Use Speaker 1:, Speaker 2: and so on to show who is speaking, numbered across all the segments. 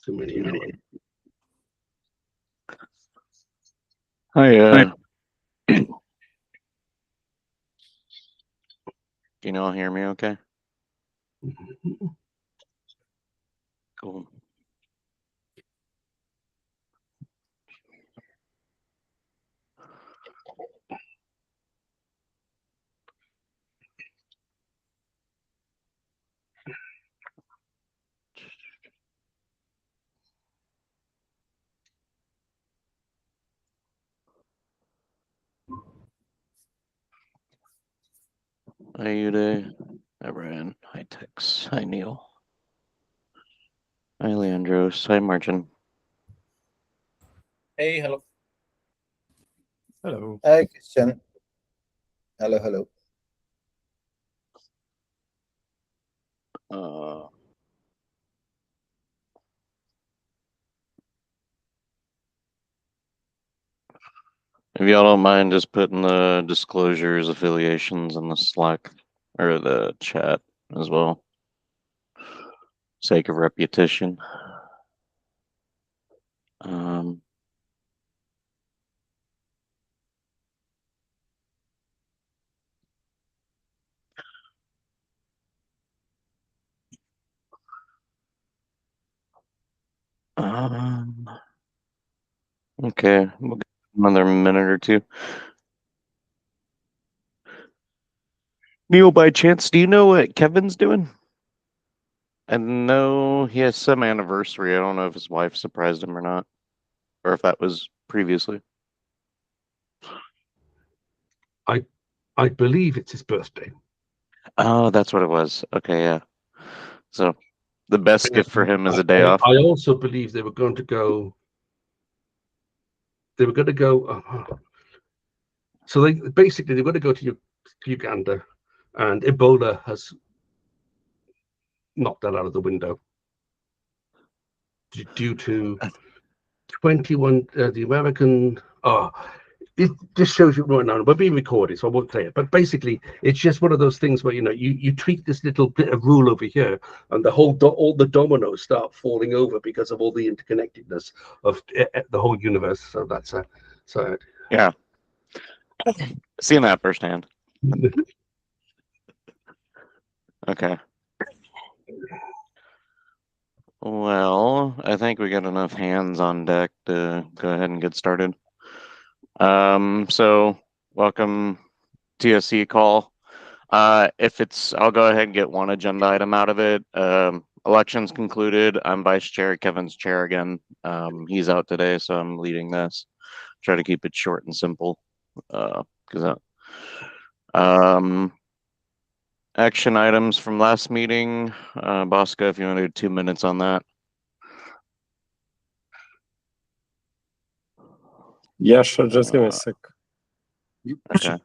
Speaker 1: too many hours.
Speaker 2: Hi, can you all hear me okay? Cool. Hi, Uday. Hi, Brian. Hi, Tex. Hi, Neil. Hi, Leandros. Hi, Martin.
Speaker 3: Hey, hello.
Speaker 4: Hello.
Speaker 3: Hi, Christian. Hello, hello.
Speaker 2: If y'all don't mind just putting the disclosures, affiliations in the Slack or the chat as well. Sake of repetition. Okay, we'll get another minute or two. Neil, by chance, do you know what Kevin's doing? I know he has some anniversary. I don't know if his wife surprised him or not, or if that was previously.
Speaker 1: I believe it's his birthday.
Speaker 2: Oh, that's what it was. Okay, yeah. So the best gift for him is a day off.
Speaker 1: I also believe they were going to go. They were going to go. So they were going to go to Uganda, and Ebola has knocked that out of the window due to 21 the American. It just shows you right now. We're being recorded, so I won't say it. But basically, it's just one of those things where you tweak this little bit of rule over here, and the whole all the dominoes start falling over because of all the interconnectedness of the whole universe. So that's so.
Speaker 2: Yeah, seeing that firsthand. Okay. Well, I think we got enough hands on deck to go ahead and get started. So welcome TSC call. I'll go ahead and get one agenda item out of it. Elections concluded. I'm vice chair. Kevin's chair again. He's out today, so I'm leading this. Try to keep it short and simple. Action items from last meeting. Bosco, if you want to do 2 minutes on that.
Speaker 4: Yeah, sure. Just give me a sec.
Speaker 2: Okay.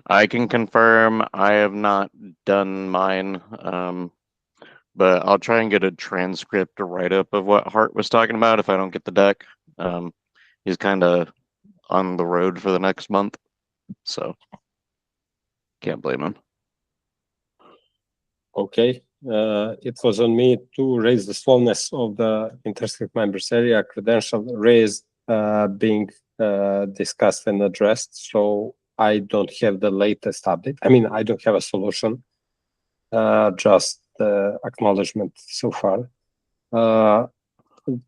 Speaker 2: I can confirm I have not done mine, but I'll try and get a transcript or write-up of what Hart was talking about if I don't get the deck. He's kind of on the road for the next month, so can't blame him.
Speaker 4: Okay. It was on me to raise the slowness of the Intersect members area credential raised being discussed and addressed. So I don't have the latest update. I mean, I don't have a solution, just acknowledgement so far.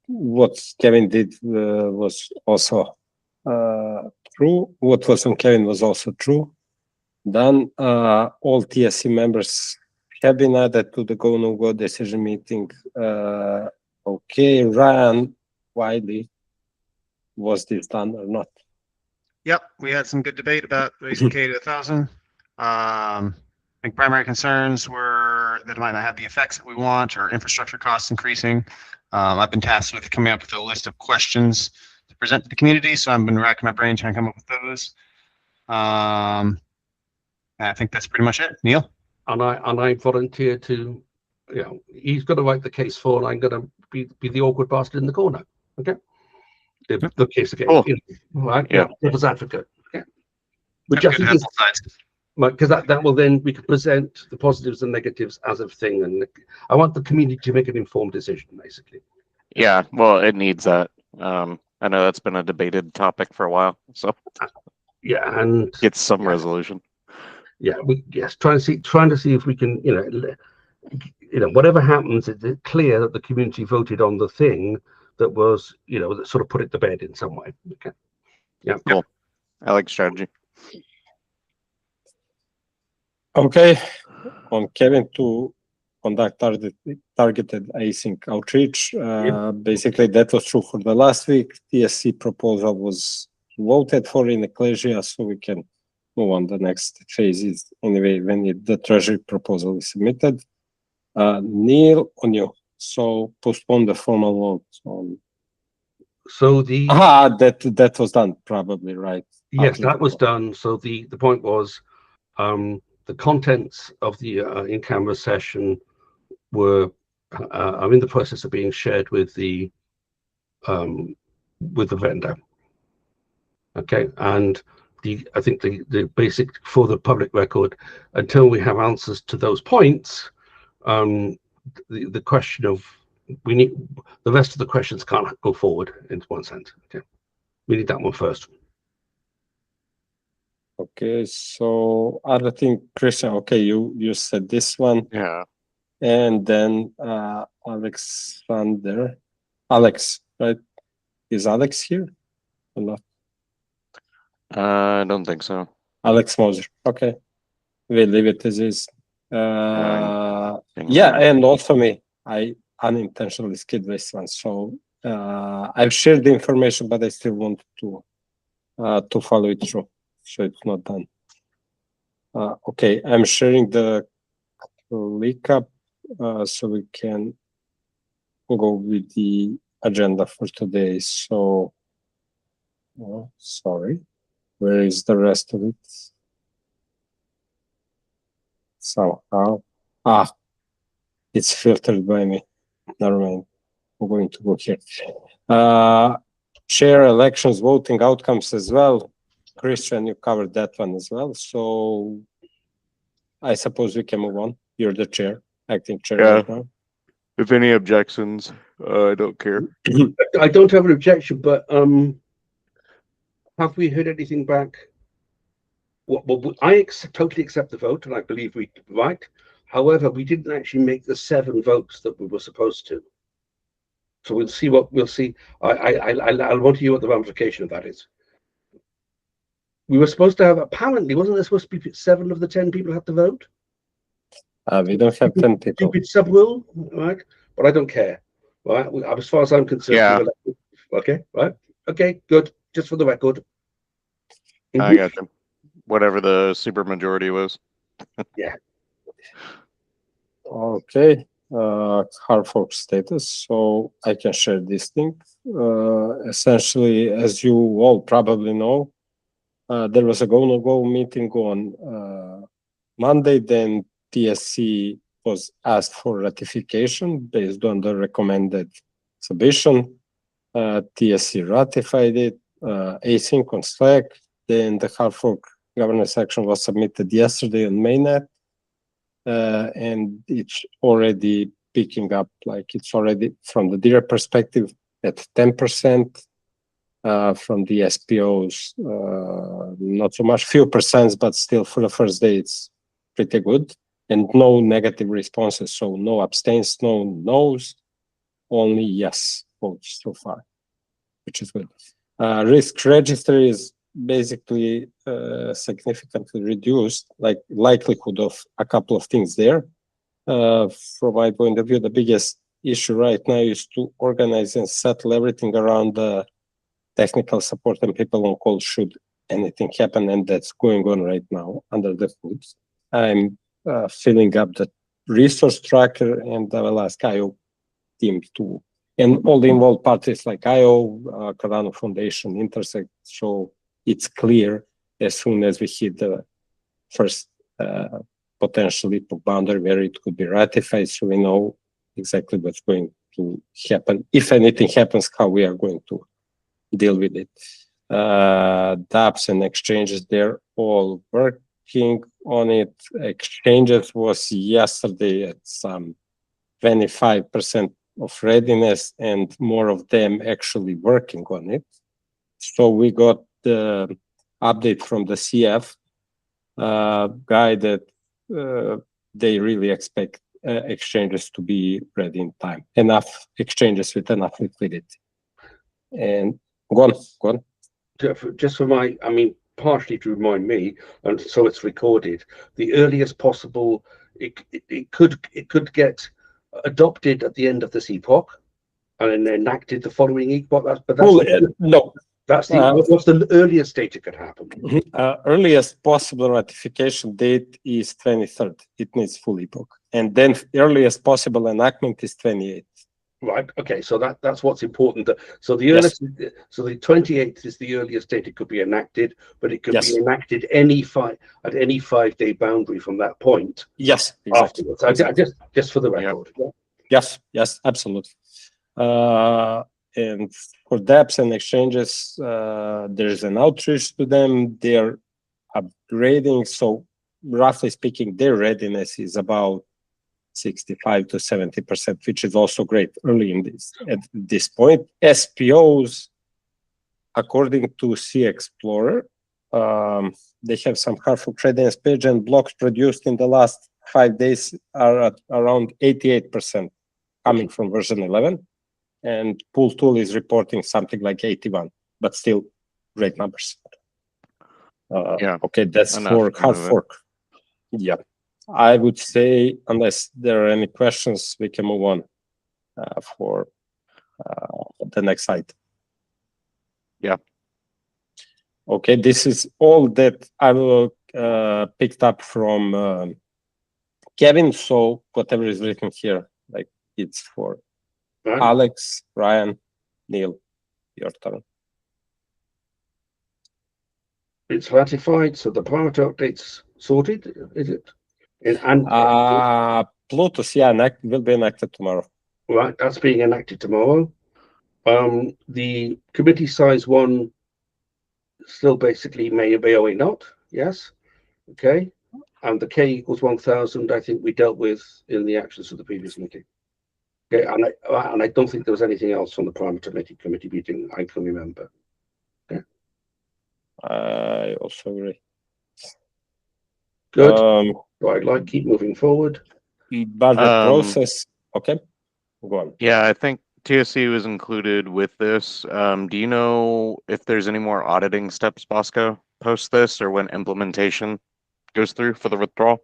Speaker 4: What Kevin did was also true. What was on Kevin was also true. Then all TSC members have been added to the go no go decision meeting. Okay, Ryan Wiley, was this done or not?
Speaker 5: Yep, we had some good debate about raising K to 1,000. I think primary concerns were that it might not have the effects that we want, or infrastructure costs increasing. I've been tasked with coming up with a list of questions to present to the community, so I've been racking my brain trying to come up with those. I think that's pretty much it. Neil?
Speaker 1: And I volunteer to, he's going to write the case for, and I'm going to be the awkward bastard in the corner. Okay. The case again.
Speaker 2: Cool.
Speaker 1: Right?
Speaker 2: Yeah.
Speaker 1: Devil's advocate. Okay. But
Speaker 5: That's
Speaker 1: just
Speaker 5: good to have both sides.
Speaker 1: because that will then we can present the positives and negatives as a thing, and I want the community to make an informed decision, basically.
Speaker 2: Yeah, well, it needs that. I know that's been a debated topic for a while, so
Speaker 1: Yeah, and
Speaker 2: get some
Speaker 1: yeah.
Speaker 2: resolution.
Speaker 1: Yeah, trying to see if we can, whatever happens, it's clear that the community voted on the thing that was, that sort of put it to bed in some way. Okay. Yeah.
Speaker 2: Cool. I like strategy.
Speaker 4: Okay, on Kevin to conduct targeted async outreach. Basically, that was true for the last week. TSC proposal was voted for in Ecclesia, so we can move on. The next phase is anyway when the Treasury proposal is submitted. Neil, on you. So postpone the formal vote on.
Speaker 1: So the
Speaker 4: that was done probably, right?
Speaker 1: yes, that was done. So the point was, the contents of the in-camera session were are in the process of being shared with the vendor. Okay, and I think the basic for the public record, until we have answers to those points, the question of we need the rest of the questions can't go forward in one sense. Okay, we need that one first.
Speaker 4: Okay, so other thing, Christian. Okay, you said this one.
Speaker 2: Yeah.
Speaker 4: And then Alexander, Alex, right? Is Alex here or not?
Speaker 2: I don't think so.
Speaker 4: Alex Moser. Okay, we'll leave it as is. Yeah, and also me. I unintentionally skipped this one, so I've shared the information, but I still want to follow it through, so it's not done. Okay, I'm sharing the ClickUp so we can go with the agenda for today. So, sorry, where is the rest of it? Somehow, it's filtered by me. Never mind. I'm going to go here. Chair elections, voting outcomes as well. Christian, you covered that one as well. So, I suppose we can move on. You're the chair, acting chair right now.
Speaker 2: If any objections, I don't care.
Speaker 1: I don't have an objection, but have we heard anything back? Well, I totally accept the vote, and I believe we right. However, we didn't actually make the 7 votes that we were supposed to. So we'll see what we'll see. I'll want to hear what the ramification of that is. We were supposed to have, apparently, wasn't there supposed to be 7 of the 10 people had to vote?
Speaker 4: We don't have 10 people.
Speaker 1: Stupid sub rule, right? But I don't care, right? As far as I'm concerned,
Speaker 2: Yeah.
Speaker 1: Okay, right? Okay, good. Just for the record.
Speaker 2: I got you. Whatever the super majority was.
Speaker 1: Yeah.
Speaker 4: Okay. Hard fork status. So I can share this thing. Essentially, as you all probably know, there was a go-no-go meeting on Monday. Then TSC was asked for ratification based on the recommended submission. TSC ratified it, async on Slack. Then the hard fork governance action was submitted yesterday on mainnet. And it's already picking up, like it's already from the DIRA perspective at 10%. From the SPOs, not so much, few percents, but still for the first day, it's pretty good. And no negative responses, so no abstains, no no's, only yes votes so far, which is good. Risk register is basically significantly reduced, like likelihood of a couple of things there. From my point of view, the biggest issue right now is to organize and settle everything around the technical support and people on call should anything happen, and that's going on right now under the hood. I'm filling up the resource tracker, and I will ask IO team to, and all the involved parties like IO, Cardano Foundation, Intersect, so it's clear as soon as we hit the first potential leap of boundary where it could be ratified, so we know exactly what's going to happen. If anything happens, how we are going to deal with it. dApps and exchanges, they're all working on it. Exchanges was yesterday at some 25% of readiness and more of them actually working on it. So we got the update from the CF guy that they really expect exchanges to be ready in time, enough exchanges with enough liquidity. And go on.
Speaker 1: Just for my, I mean, partially to remind me, and so it's recorded, the earliest possible it could get adopted at the end of this epoch and then enacted the following epoch.
Speaker 4: No.
Speaker 1: That's what's the earliest date it could happen?
Speaker 4: Earliest possible ratification date is 23rd. It needs full epoch. And then earliest possible enactment is 28th.
Speaker 1: Right. Okay. So that's what's important. So the earliest, so the 28th is the earliest date it could be enacted, but it could be enacted at any 5-day boundary from that point.
Speaker 4: Yes, exactly.
Speaker 1: Afterwards. Just for the record.
Speaker 4: Yes, absolutely. And for dApps and exchanges, there's an outreach to them. They're upgrading. So roughly speaking, their readiness is about 65 to 70%, which is also great early in at this point. SPOs, according to CExplorer, they have some Hartfork readiness page, and blocks produced in the last 5 days are at around 88% coming from version 11. And Pool Tool is reporting something like 81, but still great numbers. Okay, that's for Hartfork. Yeah, I would say, unless there are any questions, we can move on for the next item.
Speaker 2: Yeah.
Speaker 4: Okay, this is all that I will picked up from Kevin. So whatever is written here, like it's for Alex, Ryan, Neil, your turn.
Speaker 1: It's ratified, so the parameter update's sorted, is it?
Speaker 4: Plutus, will be enacted tomorrow.
Speaker 1: Right, that's being enacted tomorrow. The committee size one still basically may or may not. Yes. Okay. And the K equals 1,000, I think we dealt with in the actions of the previous meeting. Okay, and I don't think there was anything else on the parameter committee meeting I can remember. Okay.
Speaker 4: I also agree.
Speaker 1: Good. So I'd like to keep moving forward.
Speaker 4: But the process, okay, go on.
Speaker 2: Yeah, I think TSC was included with this. Do you know if there's any more auditing steps, Bosco, post this, or when implementation goes through for the withdrawal?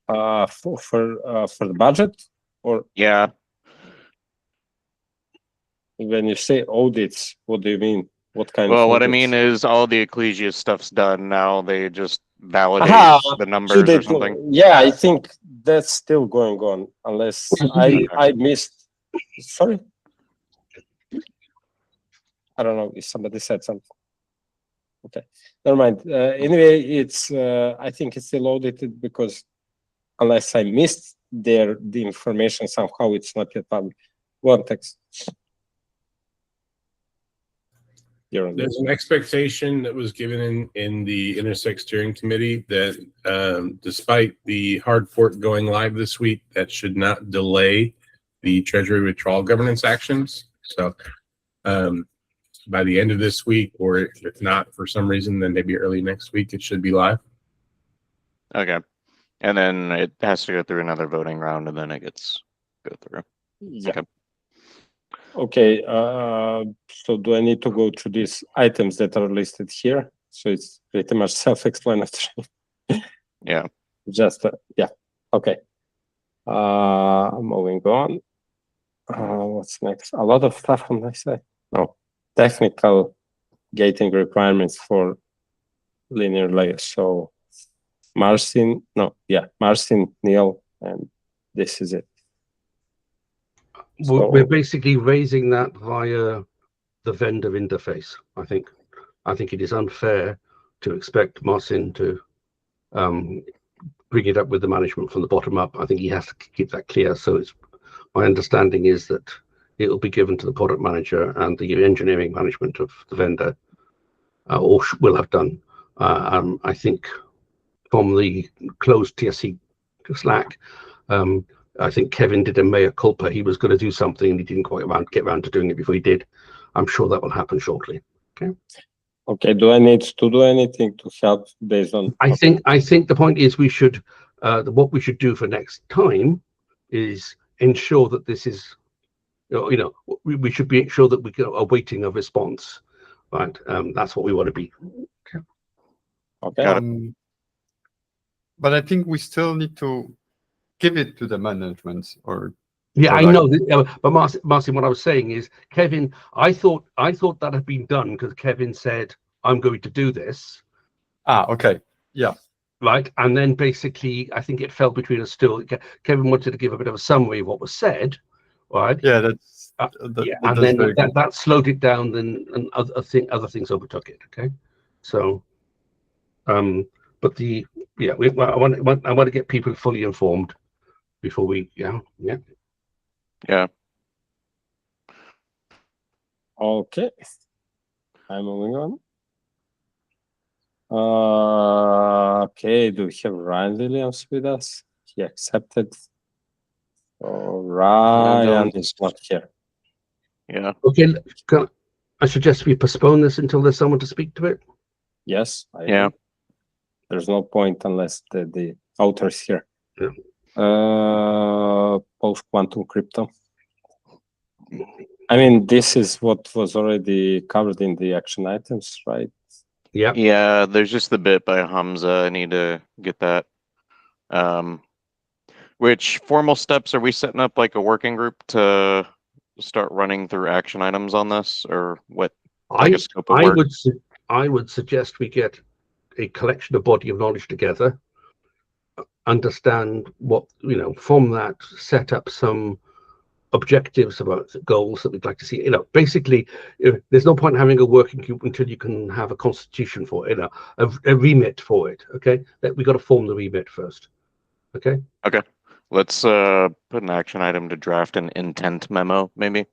Speaker 4: For the budget, or
Speaker 2: yeah.
Speaker 4: When you say audits, what do you mean? What kind of
Speaker 2: Well, what
Speaker 4: audits?
Speaker 2: I mean is all the Ecclesia stuff's done now. They just validate the numbers or something.
Speaker 4: Yeah, I think that's still going on, unless I missed. Sorry, I don't know if somebody said something. Okay, never mind. Anyway, it's I think it's still audited because unless I missed the information somehow, it's not yet public. One text.
Speaker 6: There's an expectation that was given in the Intersect Steering Committee that despite the hard fork going live this week, that should not delay the Treasury withdrawal governance actions. So by the end of this week, or if not for some reason, then maybe early next week, it should be live.
Speaker 2: Okay. And then it has to go through another voting round, and then it gets go through.
Speaker 4: Yeah. Okay, so do I need to go through these items that are listed here? So it's pretty much self-explanatory.
Speaker 2: Yeah.
Speaker 4: Just, yeah, okay. Moving on. What's next? A lot of stuff on my side. No, technical gating requirements for linear layers. So Marcin, Neil, and this is it.
Speaker 1: We're basically raising that via the vendor interface. I think it is unfair to expect Marcin to bring it up with the management from the bottom up. I think he has to keep that clear. So my understanding is that it will be given to the product manager and the engineering management of the vendor, or will have done. I think from the closed TSC Slack, I think Kevin did a mea culpa. He was going to do something and he didn't quite get around to doing it before he did. I'm sure that will happen shortly.
Speaker 4: Okay, do I need to do anything to help based on?
Speaker 1: I think the point is we should what we should do for next time is ensure that this is, we should be sure that we are awaiting a response, right? That's what we want to be.
Speaker 4: Okay.
Speaker 7: But I think we still need to give it to the management, or
Speaker 1: Yeah,
Speaker 7: or
Speaker 1: I
Speaker 7: like-
Speaker 1: know, but Martin, what I was saying is, Kevin, I thought that had been done because Kevin said, I'm going to do this.
Speaker 7: Okay. Yeah.
Speaker 1: Right. And then basically, I think it fell between us still. Kevin wanted to give a bit of a summary of what was said. Right.
Speaker 7: Yeah, that's
Speaker 1: And then that slowed it down, then and other things overtook it. Okay. So, but I want to get people fully informed before we,
Speaker 2: Yeah.
Speaker 4: Okay. I'm moving on. Okay, do we have Ryan Williams with us? He accepted. So Ryan is not here.
Speaker 2: Yeah.
Speaker 1: Okay. I suggest we postpone this until there's someone to speak to it.
Speaker 4: Yes.
Speaker 2: Yeah.
Speaker 4: There's no point unless the author is here.
Speaker 1: Yeah.
Speaker 4: Post-quantum crypto. I mean, this is what was already covered in the action items, right?
Speaker 1: Yeah.
Speaker 2: Yeah, there's just the bit by Hamza. I need to get that. Which formal steps are we setting up, like a working group to start running through action items on this, or what? Like a scope of work?
Speaker 1: I would suggest we get a collection of body of knowledge together, understand what, from that, set up some objectives about goals that we'd like to see. Basically, there's no point in having a working group until you can have a constitution for it, a remit for it. Okay, we got to form the remit first. Okay.
Speaker 2: Let's put an action item to draft an intent memo, maybe.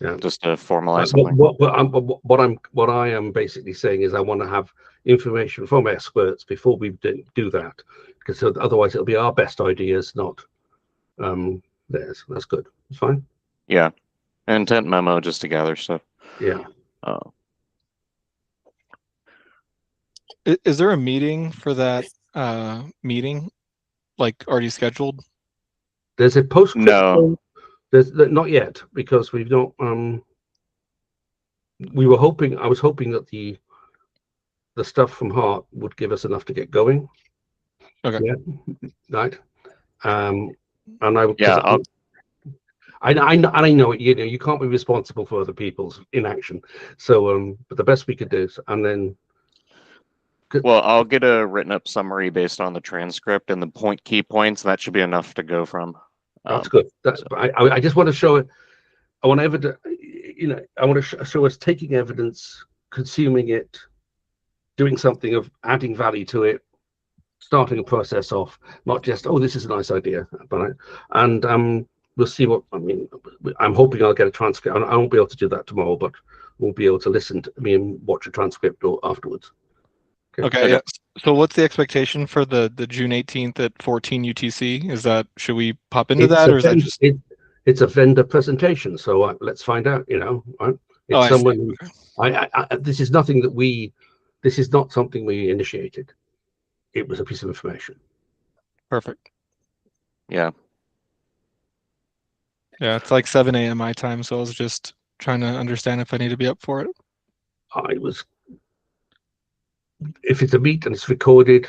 Speaker 1: Yeah.
Speaker 2: Just to formalize something.
Speaker 1: What I am basically saying is I want to have information from experts before we do that, because otherwise it'll be our best ideas, not theirs. That's good. It's fine.
Speaker 2: Yeah. An intent memo just to gather stuff.
Speaker 1: Yeah.
Speaker 8: Is there a meeting for that meeting, like already scheduled?
Speaker 1: There's a post.
Speaker 2: No.
Speaker 1: There's not yet, because we've not. We were hoping. I was hoping that the stuff from Hart would give us enough to get going.
Speaker 8: Okay.
Speaker 1: Yeah. Right. And I.
Speaker 2: Yeah.
Speaker 1: I know it. You can't be responsible for other people's inaction. So, but the best we could do, and then.
Speaker 2: Well, I'll get a written up summary based on the transcript and the key points. That should be enough to go from.
Speaker 1: That's good. I just want to show it. I want evidence. I want to show us taking evidence, consuming it, doing something of adding value to it, starting a process off, not just, oh, this is a nice idea, but and we'll see what. I mean, I'm hoping I'll get a transcript. I won't be able to do that tomorrow, but we'll be able to listen to me and watch a transcript afterwards.
Speaker 8: Okay. Yeah. So what's the expectation for the June 18th at 14 UTC? Is that, should we pop into that, or is that just?
Speaker 1: It's a vendor presentation, so let's find out. Right? It's someone. This is nothing that this is not something we initiated. It was a piece of information.
Speaker 8: Perfect.
Speaker 2: Yeah.
Speaker 8: Yeah, it's like 7 a.m. my time, so I was just trying to understand if I need to be up for it.
Speaker 1: If it's a meet and it's recorded,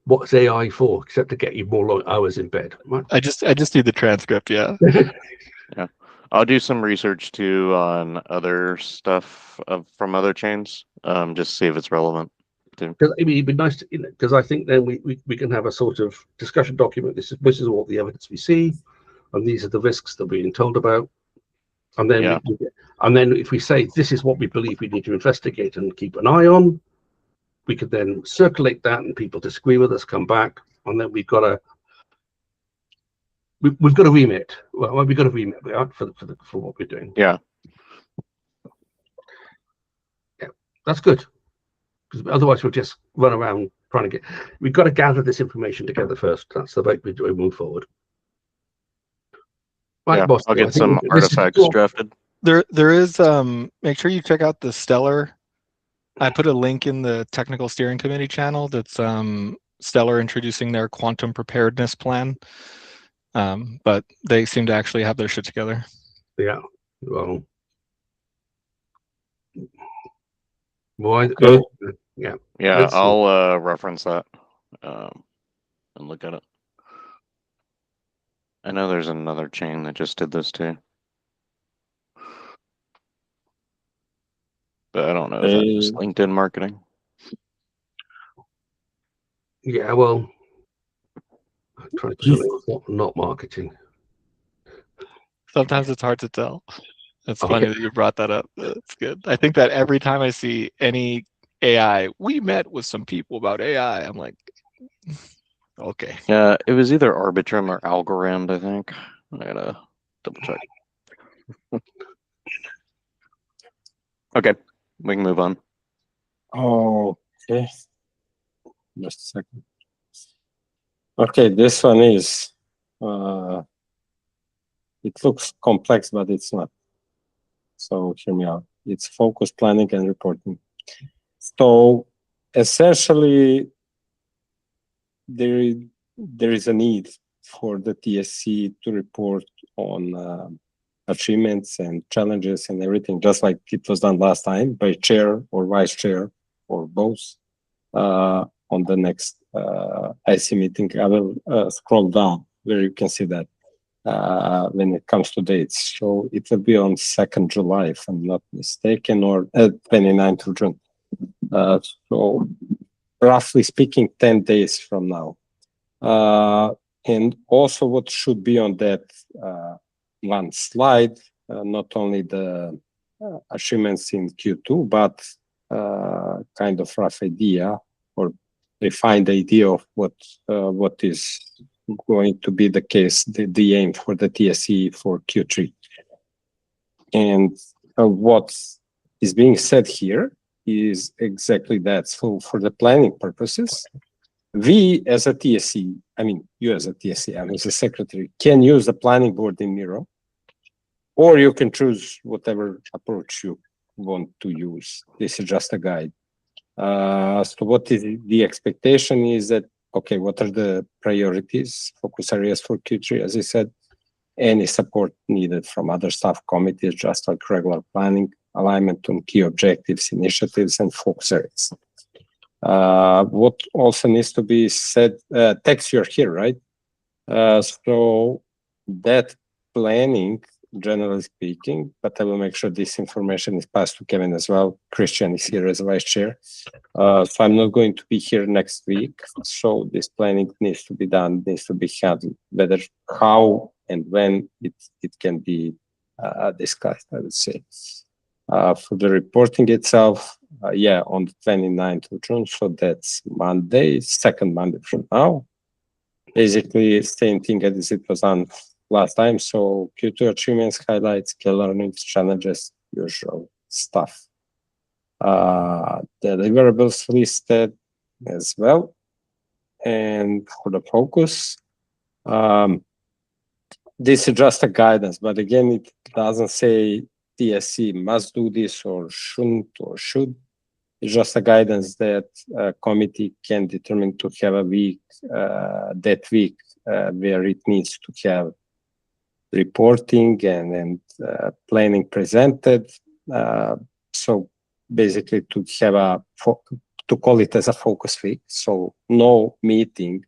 Speaker 1: what's AI for except to get you more long hours in bed? Right?
Speaker 8: I just need the transcript. Yeah.
Speaker 2: Yeah. I'll do some research too on other stuff from other chains, just see if it's relevant.
Speaker 1: Because it'd be nice to, because I think then we can have a sort of discussion document. This is all the evidence we see, and these are the risks that we're being told about. And then, if we say this is what we believe we need to investigate and keep an eye on, we could then circulate that, and people disagree with us, come back, and then we've got a remit. Well, we've got a remit for what we're doing.
Speaker 2: Yeah.
Speaker 1: Yeah, that's good. Because otherwise we'll just run around trying to get. We've got to gather this information together first. That's the way we move forward. Right,
Speaker 2: Yeah,
Speaker 1: Bosco?
Speaker 2: I'll
Speaker 1: I
Speaker 2: get
Speaker 1: think
Speaker 2: some
Speaker 1: this is
Speaker 2: artifacts
Speaker 1: cool.
Speaker 2: drafted.
Speaker 8: There is make sure you check out the Stellar. I put a link in the technical steering committee channel that's Stellar introducing their quantum preparedness plan. But they seem to actually have their shit together.
Speaker 1: Yeah. Well. Why?
Speaker 4: Okay.
Speaker 1: Yeah.
Speaker 2: Yeah,
Speaker 1: Let's see.
Speaker 2: I'll reference that and look at it. I know there's another chain that just did this too. But I don't know if that's just LinkedIn marketing.
Speaker 1: Yeah. Well, I'm trying to put something not marketing.
Speaker 8: Sometimes it's hard to tell. It's
Speaker 1: Okay.
Speaker 8: funny that you brought that up. That's good. I think that every time I see any AI, we met with some people about AI. I'm like, okay.
Speaker 2: Yeah, it was either Arbitrum or Algorand, I think. I gotta double check. Okay, we can move on.
Speaker 4: Okay. Just a second. Okay, this one is, it looks complex, but it's not. So hear me out. It's focus planning and reporting. So essentially, there is a need for the TSC to report on achievements and challenges and everything, just like it was done last time by chair or vice chair or both. On the next IC meeting, I will scroll down where you can see that when it comes to dates. So it will be on 2nd July, if I'm not mistaken, or 29th of June. So roughly speaking, 10 days from now. And also what should be on that one slide, not only the achievements in Q2, but kind of rough idea or refined idea of what is going to be the case, the aim for the TSE for Q3. And what is being said here is exactly that. So for the planning purposes, we as a TSE, I mean, you as a TSE, I as a secretary, can use the planning board in Miro, or you can choose whatever approach you want to use. This is just a guide. So what is the expectation is that, okay, what are the priorities, focus areas for Q3, as I said, any support needed from other staff committees, just like regular planning, alignment on key objectives, initiatives, and focus areas. What also needs to be said, text you're here, right? So that planning, generally speaking, but I will make sure this information is passed to Kevin as well. Christian is here as vice chair. So I'm not going to be here next week. So this planning needs to be done, needs to be handled, whether how and when it can be discussed, I would say. For the reporting itself, yeah, on the 29th of June, so that's Monday, second Monday from now. Basically, same thing as it was done last time. So Q2 achievements, highlights, key learnings, challenges, usual stuff. The deliverables listed as well. And for the focus, this is just a guidance, but again, it doesn't say TSC must do this or shouldn't or should. It's just a guidance that a committee can determine to have a week, that week, where it needs to have reporting and planning presented. So basically to have to call it as a focus week. So no meeting.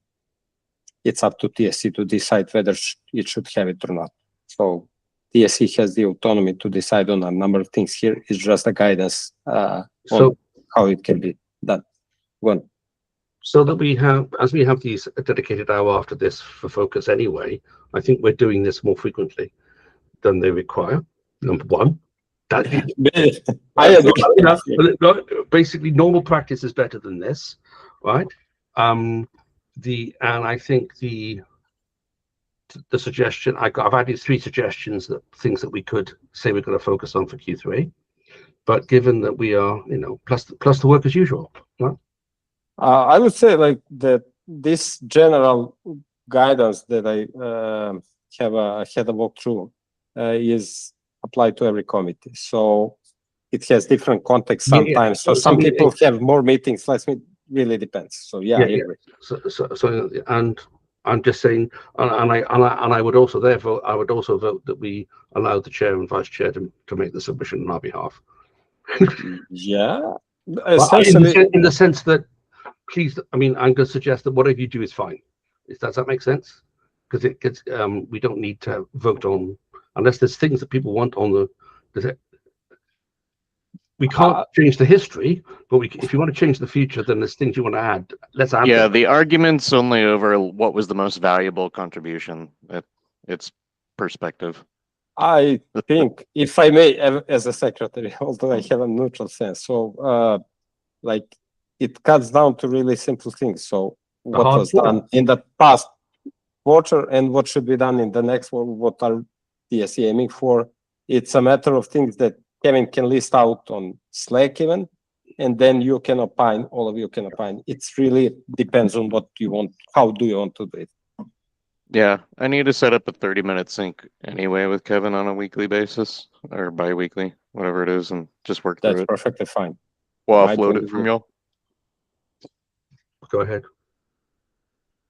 Speaker 4: It's up to TSC to decide whether it should have it or not. So TSC has the autonomy to decide on a number of things here. It's just a guidance on how it can be done. One.
Speaker 1: So that we have, as we have these dedicated hour after this for focus anyway, I think we're doing this more frequently than they require. Number one. Basically, normal practice is better than this, right? And I think the suggestion I've added 3 suggestions that things that we could say we're going to focus on for Q3, but given that we are, plus the work as usual, right?
Speaker 4: I would say like that this general guidance that I have a walkthrough is applied to every committee. So it has different context
Speaker 1: Yeah, yeah.
Speaker 4: sometimes. So
Speaker 1: So,
Speaker 4: some
Speaker 1: I mean,
Speaker 4: people have more meetings, less meetings. Really depends. So yeah, I agree.
Speaker 1: So, and I'm just saying, and I would also therefore I would also vote that we allow the chair and vice chair to make the submission on our behalf.
Speaker 4: Yeah,
Speaker 1: Well,
Speaker 4: essentially.
Speaker 1: in the sense that, please, I mean, I'm going to suggest that whatever you do is fine. Does that make sense? Because it gets, we don't need to vote on, unless there's things that people want on the, we can't change the history, but if you want to change the future, then there's things you want to add. Let's add
Speaker 2: Yeah,
Speaker 1: them.
Speaker 2: the argument's only over what was the most valuable contribution. It's perspective.
Speaker 4: I think, if I may, as a secretary, although I have a neutral sense, so like it cuts down to really simple things. So what
Speaker 1: hard
Speaker 4: was
Speaker 1: work.
Speaker 4: done in the past quarter and what should be done in the next one, what are DSE aiming for? It's a matter of things that Kevin can list out on Slack even, and then you can opine, all of you can opine. It's really depends on what you want, how do you want to do it.
Speaker 2: Yeah, I need to set up a 30-minute sync anyway with Kevin on a weekly basis or bi-weekly, whatever it is, and just work
Speaker 4: That's
Speaker 2: through it.
Speaker 4: perfectly fine.
Speaker 2: We'll
Speaker 4: I
Speaker 2: offload
Speaker 4: don't
Speaker 2: it from
Speaker 4: agree.
Speaker 2: y'all.
Speaker 1: Go ahead.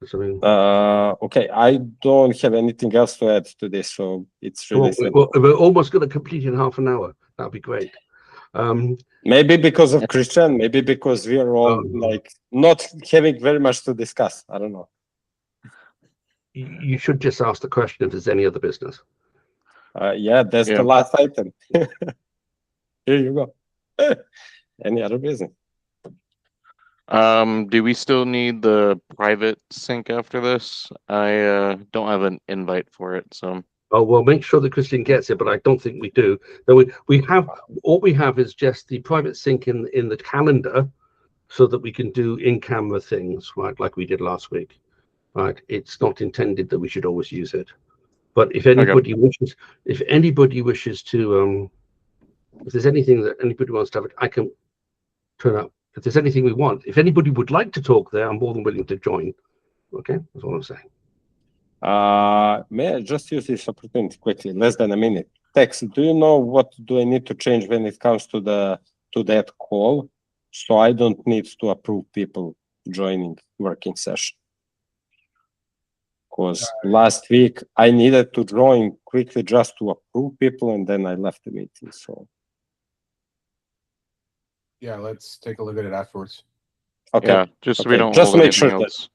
Speaker 1: Something.
Speaker 4: Okay, I don't have anything else to add to this, so it's really simple.
Speaker 1: We're almost going to complete in half an hour. That'd be great.
Speaker 4: Maybe because of Christian, maybe because we are all like not having very much to discuss. I don't know.
Speaker 1: You should just ask the question if there's any other business.
Speaker 4: Yeah, that's the last item. Here you go. Any other business?
Speaker 2: Do we still need the private sync after this? I don't have an invite for it, so.
Speaker 1: Oh, well, make sure that Christian gets it, but I don't think we do. Though we have, all we have is just the private sync in the calendar, so that we can do in-camera things, right, like we did last week. Right, it's not intended that we should always use it, but if anybody wishes, if there's anything that anybody wants to have, I can turn up. If there's anything we want, if anybody would like to talk there, I'm more than willing to join. Okay, that's all I'm saying.
Speaker 4: May I just use this opportunity quickly, less than a minute? Tex, do you know what do I need to change when it comes to that call, so I don't need to approve people joining working session? Because last week I needed to join quickly just to approve people, and then I left the meeting. So
Speaker 6: Yeah, let's take a look at it afterwards.
Speaker 2: Okay. Yeah, just so we don't
Speaker 4: just
Speaker 2: hold
Speaker 4: make sure
Speaker 2: anything else.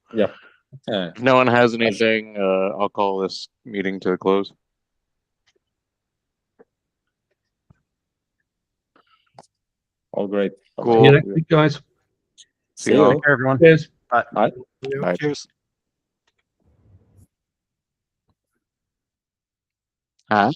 Speaker 4: that
Speaker 2: If no one has anything, I'll call this meeting to a close.
Speaker 4: All great.
Speaker 2: Cool.
Speaker 1: See you next week, guys.
Speaker 2: See you all.
Speaker 5: Take care, everyone.
Speaker 1: Cheers.
Speaker 4: Bye.
Speaker 2: Bye.
Speaker 8: Cheers.
Speaker 2: Huh?